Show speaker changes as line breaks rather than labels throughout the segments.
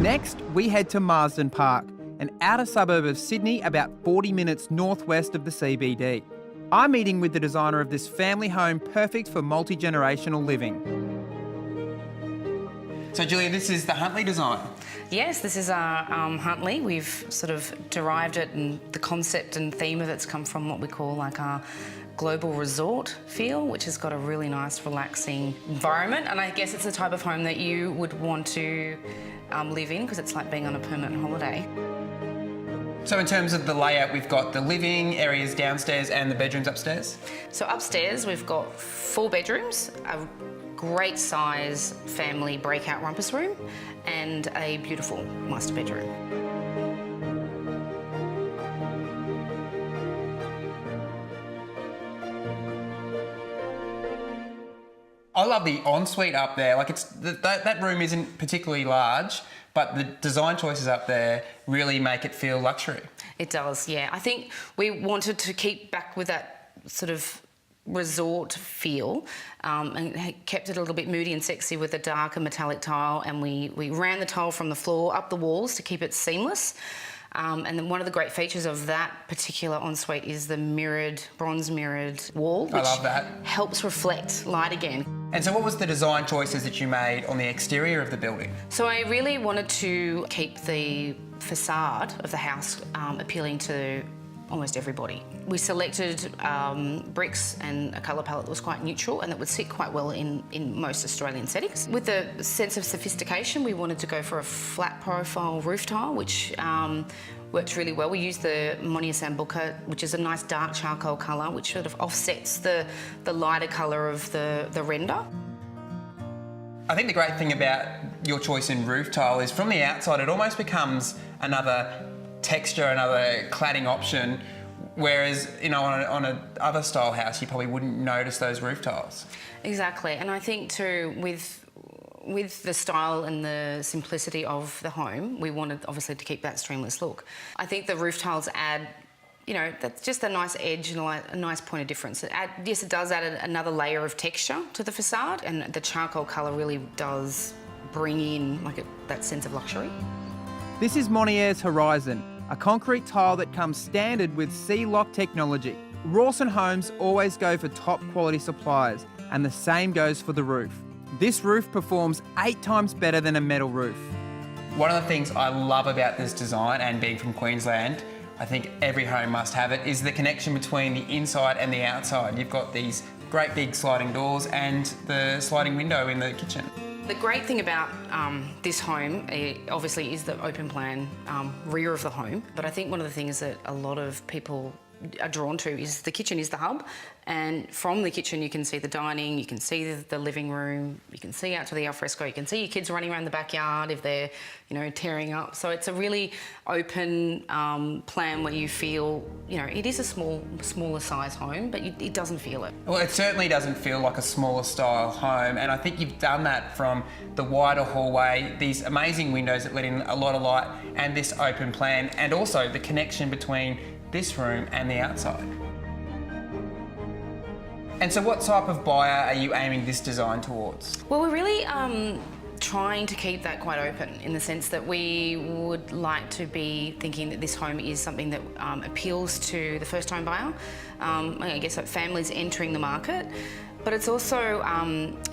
Next, we head to Marsden Park, an outer suburb of Sydney about 40 minutes northwest of the CBD. I'm meeting with the designer of this family home perfect for multi-generational living. So Julia, this is the Huntley design.
Yes, this is our Huntley. We've sort of derived it, and the concept and theme of it's come from what we call like our global resort feel, which has got a really nice, relaxing environment. And I guess it's the type of home that you would want to live in, because it's like being on a permanent holiday.
So in terms of the layout, we've got the living areas downstairs and the bedrooms upstairs?
So upstairs we've got 4 bedrooms, a great size family breakout rumpus room, and a beautiful master bedroom.
I love the ensuite up there. Like, it's that room isn't particularly large, but the design choices up there really make it feel luxury.
It does, yeah. I think we wanted to keep back with that sort of resort feel, and kept it a little bit moody and sexy with a darker metallic tile, and we ran the tile from the floor up the walls to keep it seamless. And then one of the great features of that particular ensuite is the bronze mirrored wall, which
I love that.
Helps reflect light again.
And so what was the design choices that you made on the exterior of the building?
So I really wanted to keep the facade of the house appealing to almost everybody. We selected bricks and a colour palette that was quite neutral and that would sit quite well in most Australian settings. With a sense of sophistication, we wanted to go for a flat profile roof tile, which works really well. We used the Monier Concrete, which is a nice dark charcoal colour, which sort of offsets the lighter colour of the render.
I think the great thing about your choice in roof tile is from the outside it almost becomes another texture, another cladding option, whereas, you know, on a other style house you probably wouldn't notice those roof tiles.
Exactly, and I think too with the style and the simplicity of the home, we wanted obviously to keep that streamless look. I think the roof tiles add, you know, that's just a nice edge and a nice point of difference. Yes, it does add another layer of texture to the facade, and the charcoal colour really does bring in like that sense of luxury.
This is Monier's Horizon, a concrete tile that comes standard with C-lock technology. Rawson Homes always go for top quality suppliers, and the same goes for the roof. This roof performs 8 times better than a metal roof. One of the things I love about this design, and being from Queensland, I think every home must have it, is the connection between the inside and the outside. You've got these great big sliding doors and the sliding window in the kitchen.
The great thing about this home, obviously, is the open plan rear of the home. But I think one of the things that a lot of people are drawn to is the kitchen is the hub, and from the kitchen you can see the dining, you can see the living room, you can see out to the alfresco, you can see your kids running around the backyard if they're, you know, tearing up. So it's a really open plan where you feel, you know, it is a smaller size home, but it doesn't feel it.
Well, it certainly doesn't feel like a smaller style home, and I think you've done that from the wider hallway, these amazing windows that let in a lot of light, and this open plan, and also the connection between this room and the outside. And so what type of buyer are you aiming this design towards?
Well, we're really trying to keep that quite open, in the sense that we would like to be thinking that this home is something that appeals to the first home buyer, I guess like families entering the market. But it's also,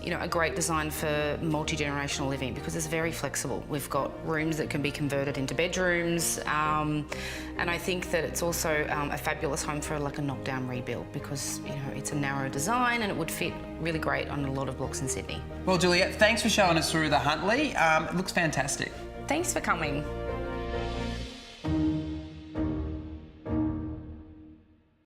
you know, a great design for multi-generational living, because it's very flexible. We've got rooms that can be converted into bedrooms, and I think that it's also a fabulous home for like a knockdown rebuild, because, you know, it's a narrow design and it would fit really great on a lot of blocks in Sydney.
Well, Juliet, thanks for showing us through the Huntley. It looks fantastic.
Thanks for coming.